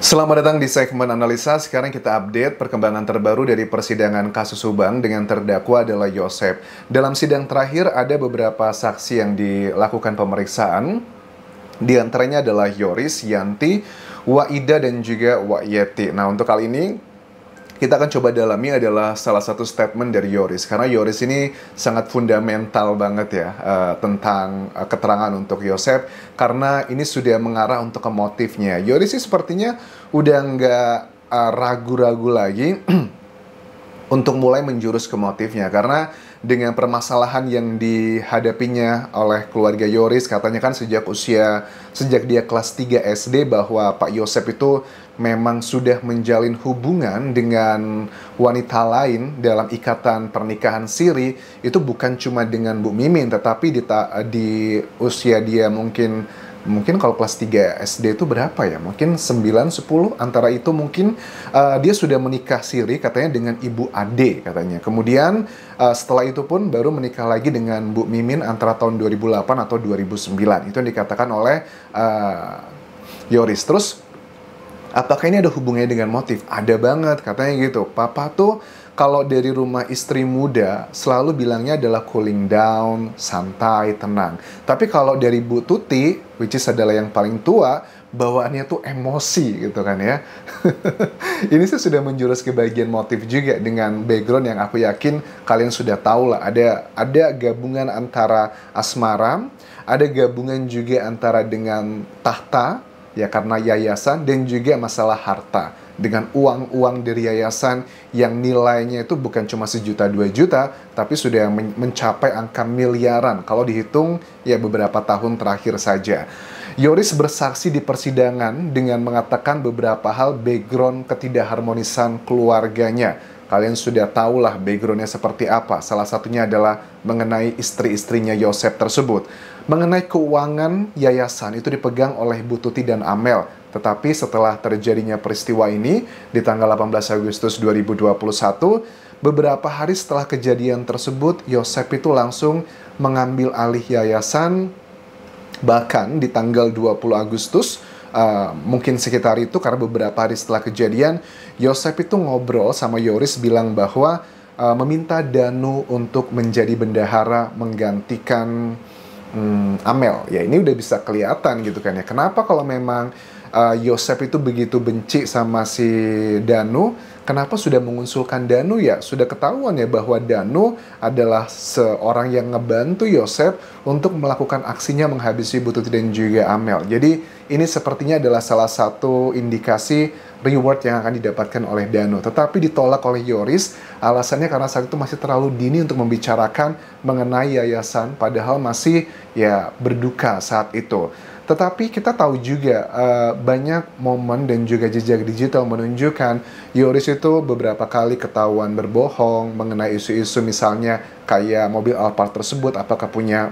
Selamat datang di segmen analisa. Sekarang kita update perkembangan terbaru dari persidangan kasus Subang dengan terdakwa adalah Yosep. Dalam sidang terakhir ada beberapa saksi yang dilakukan pemeriksaan. Di antaranya adalah Yoris, Yanti, Waida, dan juga Wahyeti. Nah, untuk kali ini kita akan coba dalami adalah salah satu statement dari Yoris. Karena Yoris ini sangat fundamental banget ya tentang keterangan untuk Yosep. Karena ini sudah mengarah untuk ke motifnya. Yoris sih sepertinya udah nggak ragu-ragu lagi untuk mulai menjurus ke motifnya. Karena dengan permasalahan yang dihadapinya oleh keluarga Yoris, katanya kan sejak dia kelas 3 SD bahwa Pak Yosep itu memang sudah menjalin hubungan dengan wanita lain dalam ikatan pernikahan siri. Itu bukan cuma dengan Bu Mimin, tetapi di usia dia mungkin kalau kelas 3 SD itu berapa ya? Mungkin 9, 10, antara itu mungkin dia sudah menikah siri katanya dengan Ibu Ade katanya. Kemudian setelah itu pun baru menikah lagi dengan Bu Mimin antara tahun 2008 atau 2009. Itu yang dikatakan oleh Yoris. Terus apakah ini ada hubungannya dengan motif? Ada banget katanya gitu. Papa tuh kalau dari rumah istri muda selalu bilangnya adalah cooling down, santai, tenang. Tapi kalau dari Bu Tuti, which is adalah yang paling tua, bawaannya tuh emosi gitu kan ya. Ini sih sudah menjurus ke bagian motif juga dengan background yang aku yakin kalian sudah tahu lah. Ada gabungan antara asmara, ada gabungan juga antara dengan tahta, ya karena yayasan, dan juga masalah harta. Dengan uang-uang dari yayasan yang nilainya itu bukan cuma 1 juta 2 juta, tapi sudah mencapai angka miliaran kalau dihitung ya beberapa tahun terakhir saja. Yoris bersaksi di persidangan dengan mengatakan beberapa hal background ketidakharmonisan keluarganya. Kalian sudah tahulah backgroundnya seperti apa. Salah satunya adalah mengenai istri-istrinya Yosep tersebut. Mengenai keuangan yayasan itu dipegang oleh Bu Tuti dan Amel. Tetapi setelah terjadinya peristiwa ini di tanggal 18 Agustus 2021, beberapa hari setelah kejadian tersebut, Yosep itu langsung mengambil alih yayasan. Bahkan di tanggal 20 Agustus, mungkin sekitar itu karena beberapa hari setelah kejadian, Yosep itu ngobrol sama Yoris bilang bahwa meminta Danu untuk menjadi bendahara menggantikan Amel. Ya ini udah bisa kelihatan gitu kan ya. Kenapa kalau memang Yosep itu begitu benci sama si Danu, kenapa sudah mengusulkan Danu ya? Sudah ketahuan ya bahwa Danu adalah seorang yang ngebantu Yosep untuk melakukan aksinya menghabisi Bu Tuti dan juga Amel. Jadi ini sepertinya adalah salah satu indikasi reward yang akan didapatkan oleh Danu. Tetapi ditolak oleh Yoris, alasannya karena saat itu masih terlalu dini untuk membicarakan mengenai yayasan, padahal masih ya berduka saat itu. Tetapi kita tahu juga banyak momen dan juga jejak digital menunjukkan Yoris itu beberapa kali ketahuan berbohong mengenai isu-isu misalnya kayak mobil Alphard tersebut apakah punya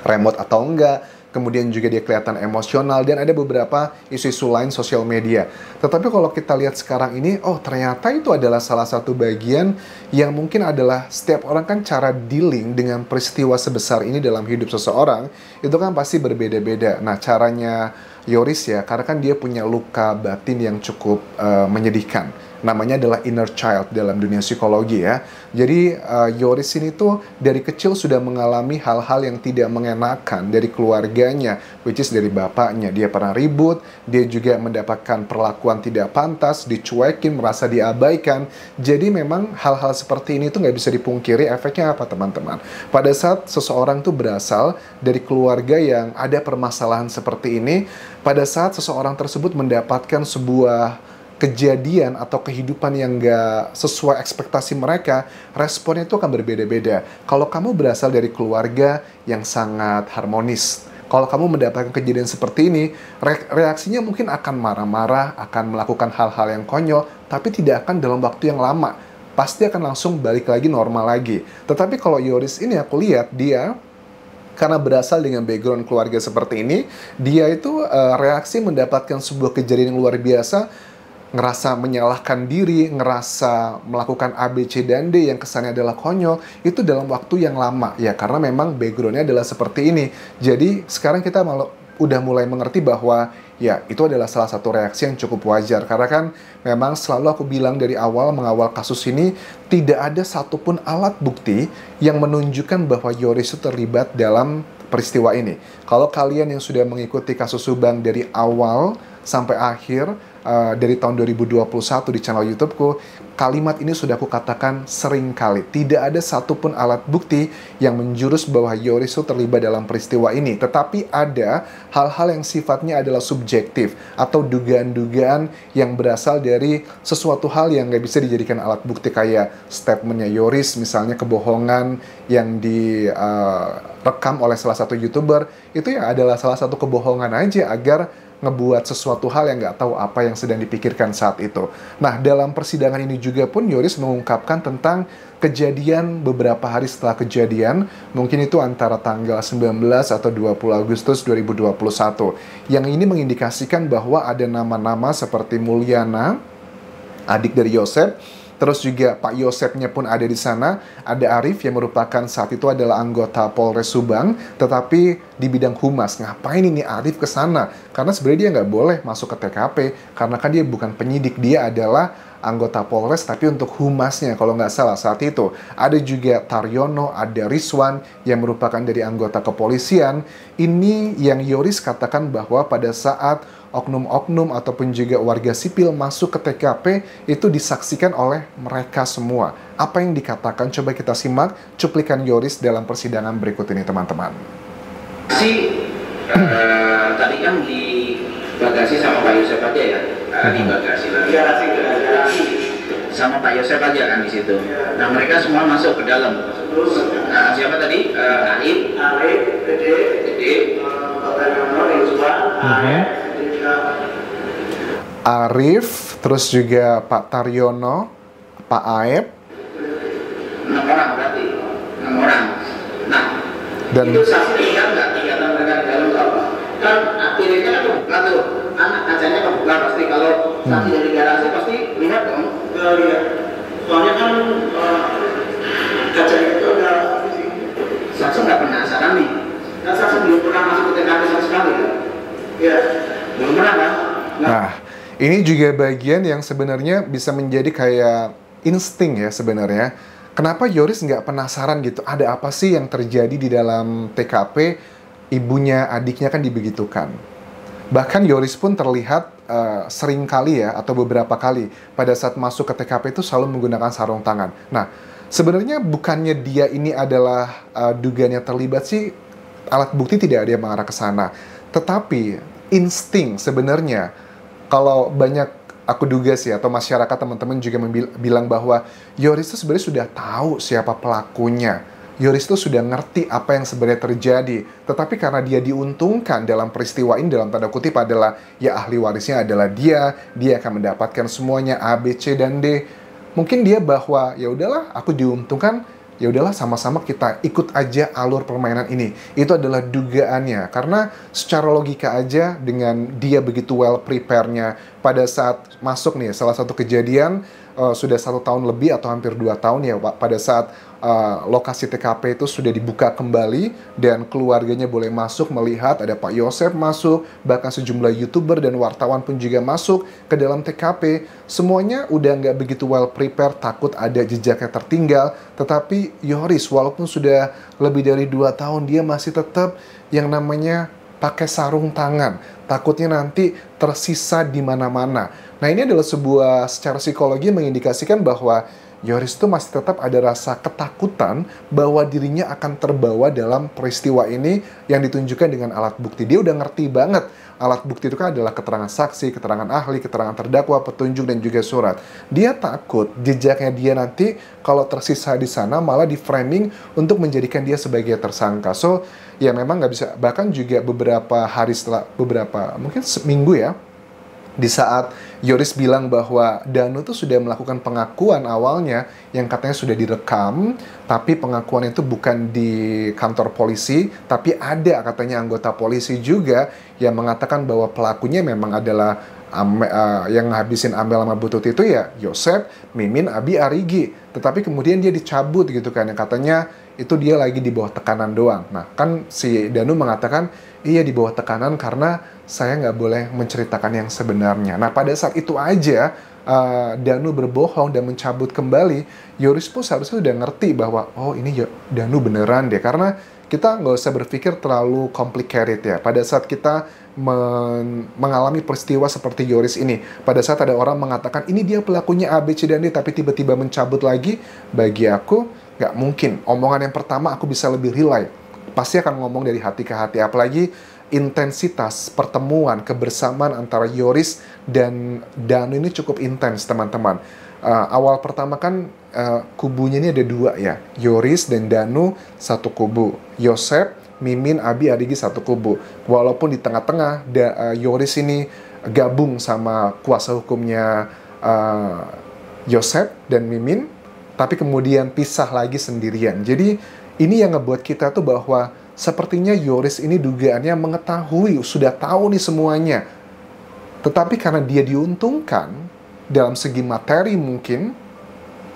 remote atau enggak. Kemudian juga dia kelihatan emosional dan ada beberapa isu-isu lain sosial media. Tetapi kalau kita lihat sekarang ini, oh ternyata itu adalah salah satu bagian yang mungkin adalah setiap orang kan cara dealing dengan peristiwa sebesar ini dalam hidup seseorang, itu kan pasti berbeda-beda. Nah caranya Yoris ya, karena kan dia punya luka batin yang cukup menyedihkan. Namanya adalah inner child dalam dunia psikologi ya. Jadi Yoris ini tuh dari kecil sudah mengalami hal-hal yang tidak mengenakan dari keluarganya, which is dari bapaknya. Dia pernah ribut, dia juga mendapatkan perlakuan tidak pantas, dicuekin, merasa diabaikan. Jadi memang hal-hal seperti ini tuh nggak bisa dipungkiri. Efeknya apa teman-teman? Pada saat seseorang tuh berasal dari keluarga yang ada permasalahan seperti ini, pada saat seseorang tersebut mendapatkan sebuah kejadian atau kehidupan yang gak sesuai ekspektasi mereka, responnya itu akan berbeda-beda. Kalau kamu berasal dari keluarga yang sangat harmonis, kalau kamu mendapatkan kejadian seperti ini, reaksinya mungkin akan marah-marah, akan melakukan hal-hal yang konyol, tapi tidak akan dalam waktu yang lama. Pasti akan langsung balik lagi normal lagi. Tetapi kalau Yoris ini aku lihat dia karena berasal dengan background keluarga seperti ini, dia itu reaksi mendapatkan sebuah kejadian yang luar biasa, ngerasa menyalahkan diri, ngerasa melakukan A, B, C, dan D yang kesannya adalah konyol, itu dalam waktu yang lama. Ya, karena memang backgroundnya adalah seperti ini. Jadi, sekarang kita udah mulai mengerti bahwa ya itu adalah salah satu reaksi yang cukup wajar. Karena kan memang selalu aku bilang dari awal mengawal kasus ini, tidak ada satupun alat bukti yang menunjukkan bahwa Yoris itu terlibat dalam peristiwa ini. Kalau kalian yang sudah mengikuti kasus Subang dari awal sampai akhir, dari tahun 2021 di channel YouTubeku, kalimat ini sudah aku katakan sering kali. Tidak ada satupun alat bukti yang menjurus bahwa Yoris itu terlibat dalam peristiwa ini. Tetapi ada hal-hal yang sifatnya adalah subjektif atau dugaan-dugaan yang berasal dari sesuatu hal yang nggak bisa dijadikan alat bukti, kayak statementnya Yoris, misalnya kebohongan yang direkam oleh salah satu YouTuber. Itu ya adalah salah satu kebohongan aja agar ngebuat sesuatu hal yang nggak tahu apa yang sedang dipikirkan saat itu. Nah, dalam persidangan ini juga pun Yoris mengungkapkan tentang kejadian beberapa hari setelah kejadian, mungkin itu antara tanggal 19 atau 20 Agustus 2021. Yang ini mengindikasikan bahwa ada nama-nama seperti Mulyana, adik dari Yosep. Terus juga Pak Yosepnya pun ada di sana. Ada Arif yang merupakan saat itu adalah anggota Polres Subang, tetapi di bidang humas. Ngapain ini Arif ke sana? Karena sebenarnya dia nggak boleh masuk ke TKP, karena kan dia bukan penyidik, dia adalah anggota Polres, tapi untuk humasnya kalau nggak salah saat itu. Ada juga Taryono, ada Rizwan yang merupakan dari anggota kepolisian. Ini yang Yoris katakan bahwa pada saat oknum-oknum ataupun juga warga sipil masuk ke TKP itu disaksikan oleh mereka semua. Apa yang dikatakan? Coba kita simak cuplikan Yoris dalam persidangan berikut ini, teman-teman. Tadi kan di bagasi sama Pak Yosep aja ya, di bagasi lagi. Sama Pak Yosep aja kan di situ. Nah, mereka semua masuk ke dalam. Nah, siapa tadi? Arif, Dede, Arif, terus juga Pak Taryono, Pak Aep. 6 orang berarti, 6 orang. Nah, dan itu saksi lihat nggak kegiatan mereka di dalam apa? Kan akhirnya kan kebuka tuh, anak kacanya kebuka pasti. Kalau saksi dari garasi pasti lihat dong. Lihat. Soalnya kan kaca itu ada. Saksi nggak penasaran nih. Kan saksi belum pernah masuk ke TKP sama sekali kan? Iya, belum pernah kan? Nah, ini juga bagian yang sebenarnya bisa menjadi kayak insting ya sebenarnya. Kenapa Yoris nggak penasaran gitu? Ada apa sih yang terjadi di dalam TKP? Ibunya, adiknya kan dibegitukan. Bahkan Yoris pun terlihat sering kali ya, atau beberapa kali pada saat masuk ke TKP itu selalu menggunakan sarung tangan. Nah, sebenarnya bukannya dia ini adalah dugaannya terlibat sih, alat bukti tidak ada yang mengarah ke sana. Tetapi insting sebenarnya, kalau banyak aku duga sih, atau masyarakat teman-teman juga bilang bahwa Yoris itu sebenarnya sudah tahu siapa pelakunya. Yoris itu sudah ngerti apa yang sebenarnya terjadi. Tetapi karena dia diuntungkan dalam peristiwa ini, dalam tanda kutip adalah ya ahli warisnya adalah dia akan mendapatkan semuanya A, B, C, dan D. Mungkin dia bahwa ya udahlah aku diuntungkan, ya udahlah sama-sama kita ikut aja alur permainan ini. Itu adalah dugaannya, karena secara logika aja dengan dia begitu well prepare-nya pada saat masuk nih, salah satu kejadian sudah 1 tahun lebih atau hampir 2 tahun ya Pak, pada saat lokasi TKP itu sudah dibuka kembali dan keluarganya boleh masuk melihat, ada Pak Yosep masuk, bahkan sejumlah YouTuber dan wartawan pun juga masuk ke dalam TKP. Semuanya udah nggak begitu well prepare, takut ada jejaknya tertinggal. Tetapi Yoris walaupun sudah lebih dari 2 tahun, dia masih tetap yang namanya pakai sarung tangan. Takutnya nanti tersisa di mana-mana. Nah, ini adalah sebuah secara psikologi mengindikasikan bahwa Yoris itu masih tetap ada rasa ketakutan bahwa dirinya akan terbawa dalam peristiwa ini yang ditunjukkan dengan alat bukti. Dia udah ngerti banget alat bukti itu kan adalah keterangan saksi, keterangan ahli, keterangan terdakwa, petunjuk, dan juga surat. Dia takut jejaknya dia nanti kalau tersisa di sana malah di framing untuk menjadikan dia sebagai tersangka. So, ya memang nggak bisa. Bahkan juga beberapa hari setelah, mungkin seminggu ya, di saat Yoris bilang bahwa Danu tuh sudah melakukan pengakuan awalnya yang katanya sudah direkam, tapi pengakuan itu bukan di kantor polisi, tapi ada katanya anggota polisi juga yang mengatakan bahwa pelakunya memang adalah yang ngabisin Amel sama Butut itu ya Yosep, Mimin, Abi, Arigi. Tetapi kemudian dia dicabut gitu kan, yang katanya itu dia lagi di bawah tekanan doang. Nah kan si Danu mengatakan iya di bawah tekanan karena saya nggak boleh menceritakan yang sebenarnya. Nah, pada saat itu aja Danu berbohong dan mencabut kembali, Yoris pun seharusnya udah ngerti bahwa oh ini Danu beneran deh, karena kita nggak usah berpikir terlalu complicated ya. Pada saat kita mengalami peristiwa seperti Yoris ini, pada saat ada orang mengatakan ini dia pelakunya A, B, C, dan D, tapi tiba-tiba mencabut lagi, bagi aku nggak mungkin. Omongan yang pertama aku bisa lebih relay, pasti akan ngomong dari hati ke hati, apalagi intensitas pertemuan kebersamaan antara Yoris dan Danu ini cukup intens, teman-teman. Awal pertama kan kubunya ini ada dua ya, Yoris dan Danu satu kubu, Yosep, Mimin, Abi, Arigi satu kubu. Walaupun di tengah-tengah Yoris ini gabung sama kuasa hukumnya Yosep dan Mimin, tapi kemudian pisah lagi sendirian. Jadi ini yang ngebuat kita tuh bahwa sepertinya Yoris ini dugaannya mengetahui, sudah tahu nih semuanya. Tetapi karena dia diuntungkan dalam segi materi mungkin,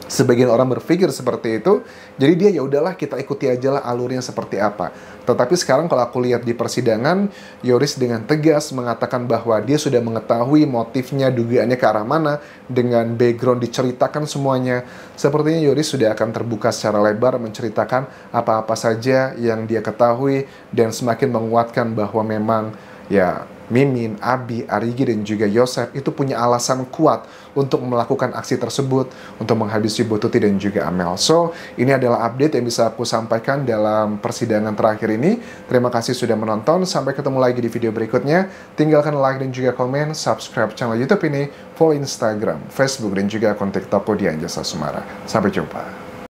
sebagian orang berpikir seperti itu, jadi dia ya udahlah kita ikuti aja lah alurnya seperti apa. Tetapi sekarang kalau aku lihat di persidangan, Yoris dengan tegas mengatakan bahwa dia sudah mengetahui motifnya, dugaannya ke arah mana, dengan background diceritakan semuanya. Sepertinya Yoris sudah akan terbuka secara lebar menceritakan apa-apa saja yang dia ketahui, dan semakin menguatkan bahwa memang ya Mimin, Abi, Arigi, dan juga Yosep itu punya alasan kuat untuk melakukan aksi tersebut, untuk menghabisi Bu Tuti dan juga Amel. So, ini adalah update yang bisa aku sampaikan dalam persidangan terakhir ini. Terima kasih sudah menonton, sampai ketemu lagi di video berikutnya. Tinggalkan like dan juga komen, subscribe channel YouTube ini, follow Instagram, Facebook, dan juga akun TikTokku Dian Jasa Sumara. Sampai jumpa.